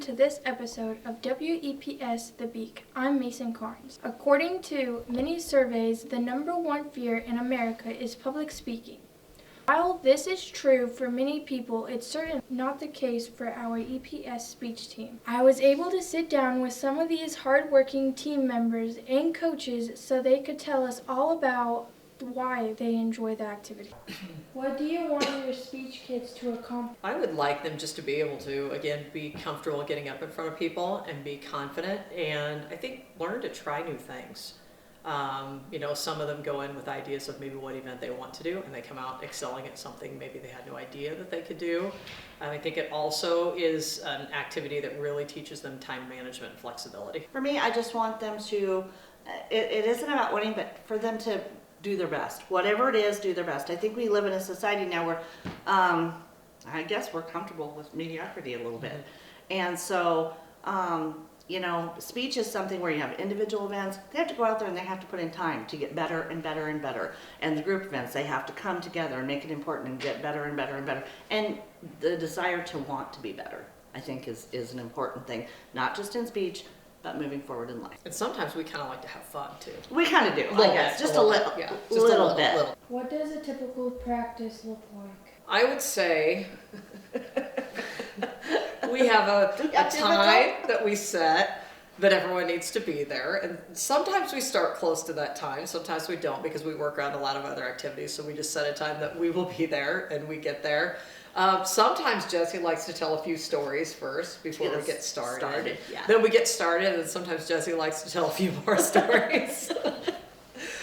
to this episode of W-EPS The Beak. I'm Maysen Carnes. According to many surveys, the number one fear in America is public speaking. While this is true for many people, it's certainly not the case for our EPS speech team. I was able to sit down with some of these hardworking team members and coaches so they could tell us all about why they enjoy the activity. What do you want your speech kids to accomplish? I would like them just to be able to, again, be comfortable getting up in front of people and be confident, and I think learn to try new things. Some of them go in with ideas of maybe what event they want to do, and they come out excelling at something maybe they had no idea that they could do. And I think it also is an activity that really teaches them time management and flexibility. For me, I just want them to, it isn't about winning, but for them to do their best. Whatever it is, do their best. I think we live in a society now where I guess we're comfortable with mediocrity a little bit. And so, speech is something where you have individual events. They have to go out there and they have to put in time to get better and better and better. And the group events, they have to come together and make it important and get better and better and better. And the desire to want to be better, I think, is an important thing, not just in speech, but moving forward in life. And sometimes we kind of like to have fun too. We kind of do, I guess, just a little bit. What does a typical practice look like? I would say we have a time that we set that everyone needs to be there, and sometimes we start close to that time, sometimes we don't because we work around a lot of other activities, so we just set a time that we will be there and we get there. Sometimes Jesse likes to tell a few stories first before we get started. Then we get started, and sometimes Jesse likes to tell a few more stories.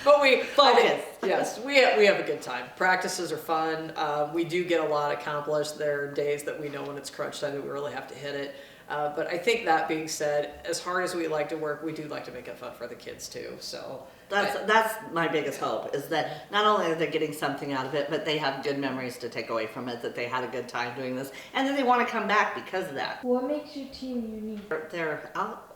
But we focus. Yes, we have a good time. Practices are fun. We do get a lot accomplished. There are days that we know when it's crunch time that we really have to hit it. But I think that being said, as hard as we like to work, we do like to make it fun for the kids too. So that's my biggest hope, is that not only are they getting something out of it, but they have good memories to take away from it, that they had a good time doing this, and then they want to come back because of that. What makes your team unique? Their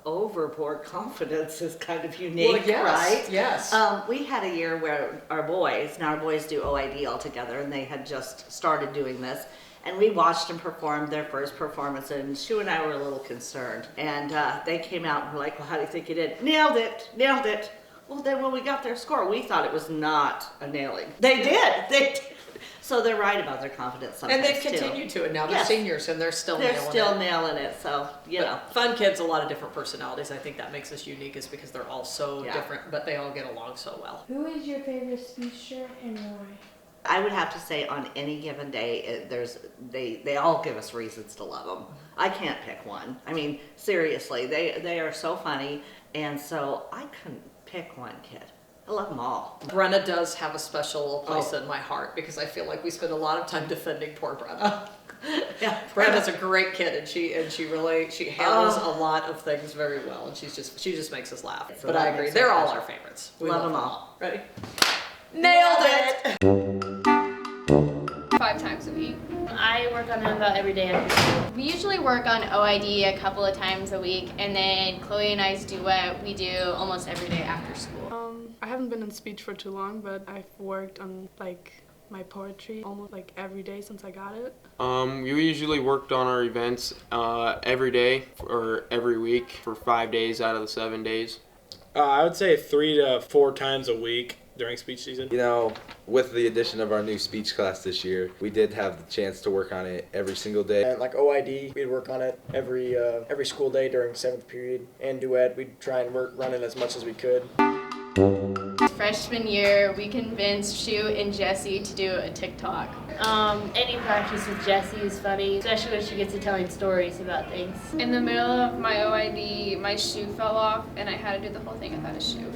overboard confidence is kind of unique, right? Yes. We had a year where our boys do OID all together, and they had just started doing this. And we watched them perform their first performance, and Shu and I were a little concerned. And they came out and were like, well, how do you think you did? Nailed it. Well, then when we got their score, we thought it was not a nailing. They did. So they're right about their confidence sometimes, and they've continued to, and now they're seniors, and they're still nailing it. So, Fun kids, a lot of different personalities. I think that makes us unique, is because they're all so different, but they all get along so well. Who is your favorite speaker and why? I would have to say on any given day, they all give us reasons to love them. I can't pick one. I mean, seriously, they are so funny, and so I couldn't pick one kid. I love them all. Brenna does have a special place in my heart, because I feel like we spend a lot of time defending poor Brenna. Yeah, Brenna's a great kid, and she handles a lot of things very well, and she just makes us laugh. But I agree, they're all our favorites. We love them all. Ready? Nailed it! 5 times a week. I work on them about every day after school. We usually work on OID a couple of times a week, and then Chloe and I's duet we do almost every day after school. I haven't been in speech for too long, but I've worked on my poetry almost every day since I got it. We usually worked on our events every day or every week for 5 days out of the 7 days. I would say 3 to 4 times a week during speech season. With the addition of our new speech class this year, we did have the chance to work on it every single day. And like OID, we'd work on it every school day during 7th period. And duet, we'd try and run it as much as we could. Freshman year, we convinced Shu and Jesse to do a TikTok. Any practice with Jessie is funny, especially when she gets to telling stories about things. In the middle of my OID, my shoe fell off, and I had to do the whole thing without a shoe.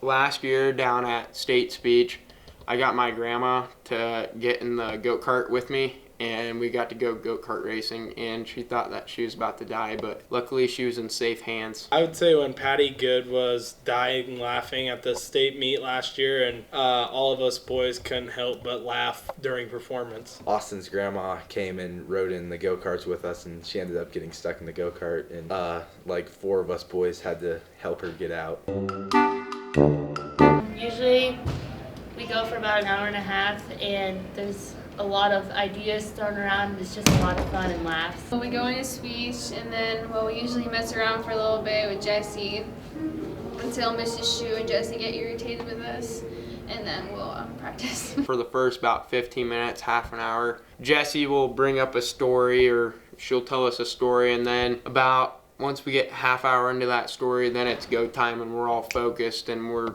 Last year down at state speech, I got my grandma to get in the go-kart with me, and we got to go go-kart racing, and she thought that she was about to die, but luckily she was in safe hands. I would say when Patty Good was dying laughing at the state meet last year, and all of us boys couldn't help but laugh during performance. Austin's grandma came and rode in the go-karts with us, and she ended up getting stuck in the go-kart, and 4 of us boys had to help her get out. Usually we go for about an hour and a half, and there's a lot of ideas thrown around. It's just a lot of fun and laughs. We go into speech, and then, we usually mess around for a little bit with Jesse until Mrs. Shu and Jesse get irritated with us, and then we'll practice. For the first about 15 minutes, half an hour, Jessie will bring up a story, or she'll tell us a story, and then once we get half hour into that story, then it's go time, and we're all focused, and we're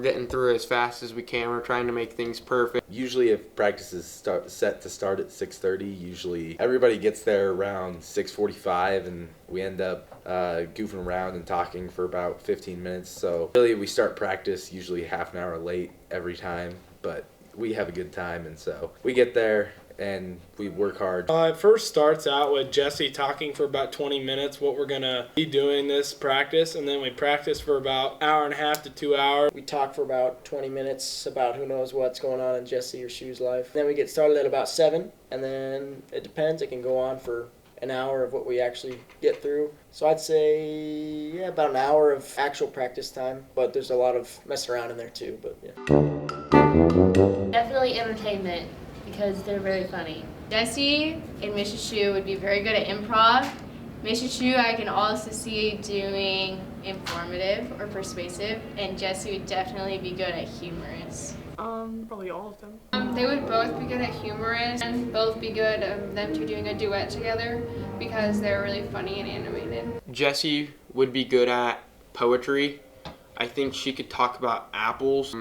getting through as fast as we can. We're trying to make things perfect. Usually if practice is set to start at 6:30, usually everybody gets there around 6:45, and we end up goofing around and talking for about 15 minutes. So really we start practice usually half an hour late every time, but we have a good time, and so we get there and we work hard. It first starts out with Jesse talking for about 20 minutes what we're going to be doing this practice, and then we practice for about an hour and a half to 2 hours. We talk for about 20 minutes about who knows what's going on in Jesse or Shu's life. Then we get started at about 7, and then it depends. It can go on for an hour of what we actually get through. So I'd say, about an hour of actual practice time, but there's a lot of messing around in there too, but yeah. Definitely entertainment, because they're very funny. Jesse and Mrs. Shu would be very good at improv. Mrs. Shu I can also see doing informative or persuasive, and Jesse would definitely be good at humorous. Probably all of them. They would both be good at humorous, and both be good them two doing a duet together because they're really funny and animated. Jessie would be good at poetry. I think she could talk about apples.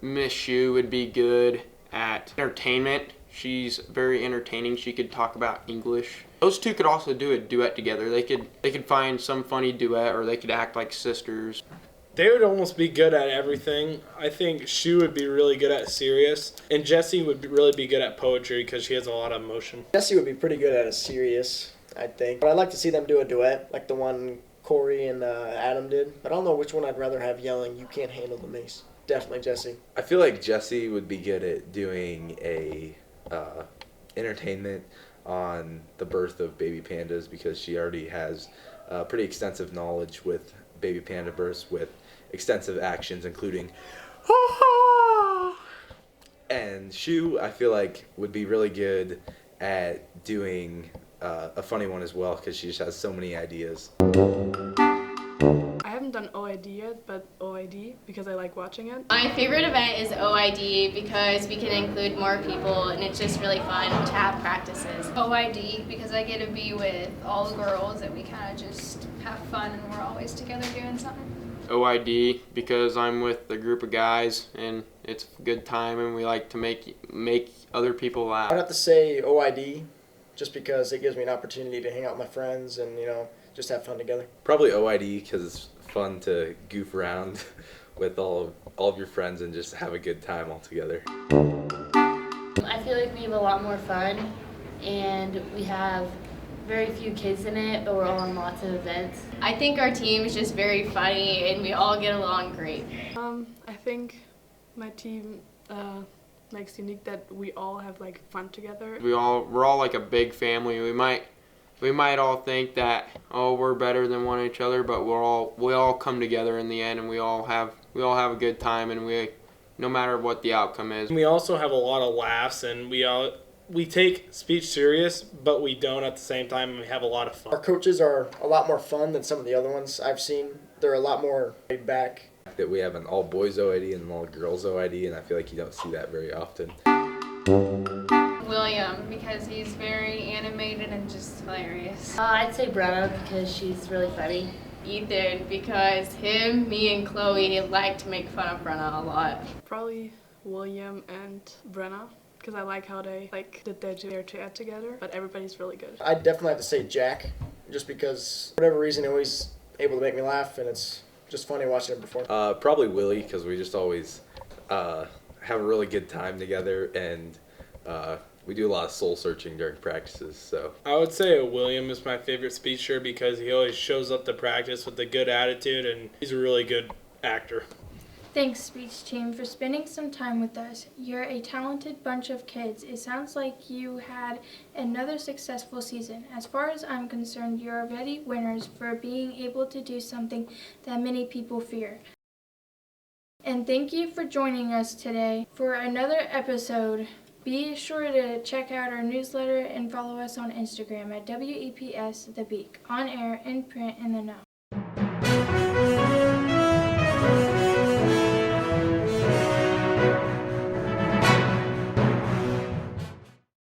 Miss Shu would be good at entertainment. She's very entertaining. She could talk about English. Those two could also do a duet together. They could find some funny duet, or they could act like sisters. They would almost be good at everything. I think Shu would be really good at serious, and Jessie would really be good at poetry because she has a lot of emotion. Jesse would be pretty good at a serious, I think. But I'd like to see them do a duet, like the one Corey and Adam did. But I don't know which one I'd rather have yelling, "You can't handle the mace." Definitely Jesse. I feel like Jessie would be good at doing a entertainment on the birth of baby pandas, because she already has pretty extensive knowledge with baby panda births, with extensive actions including and Shu, I feel like, would be really good at doing a funny one as well, because she just has so many ideas. I haven't done OID yet, but OID because I like watching it. My favorite event is OID because we can include more people, and it's just really fun to have practices. OID because I get to be with all the girls and we kind of just have fun and we're always together doing something. OID because I'm with a group of guys, and it's a good time, and we like to make other people laugh. I'd have to say OID, just because it gives me an opportunity to hang out with my friends and, just have fun together. Probably OID because it's fun to goof around with all of your friends and just have a good time all together. I feel like we have a lot more fun, and we have very few kids in it, but we're all in lots of events. I think our team is just very funny, and we all get along great. I think my team makes unique that we all have fun together. We're all like a big family. We might all think that, we're better than one each other, but we all come together in the end, and we all have a good time, and no matter what the outcome is. We also have a lot of laughs, and we take speech serious, but we don't at the same time, and we have a lot of fun. Our coaches are a lot more fun than some of the other ones I've seen. They're a lot more laid back. That we have an all boys OID and an all girls OID, and I feel like you don't see that very often. William because he's very animated and just hilarious. I'd say Brenna because she's really funny. Ethan because him, me, and Chloe like to make fun of Brenna a lot. Probably William and Brenna, because I like how they did their duet together, but everybody's really good. I'd definitely have to say Jack, just because for whatever reason he's always able to make me laugh, and it's just funny watching him perform. Probably Willie, because we just always have a really good time together, and we do a lot of soul searching during practices. So I would say William is my favorite speecher because he always shows up to practice with a good attitude, and he's a really good actor. Thanks, speech team, for spending some time with us. You're a talented bunch of kids. It sounds like you had another successful season. As far as I'm concerned, you're already winners for being able to do something that many people fear. And thank you for joining us today for another episode Be sure to check out our newsletter and follow us on Instagram at W-EPS The Beak, on air, in print, in the know.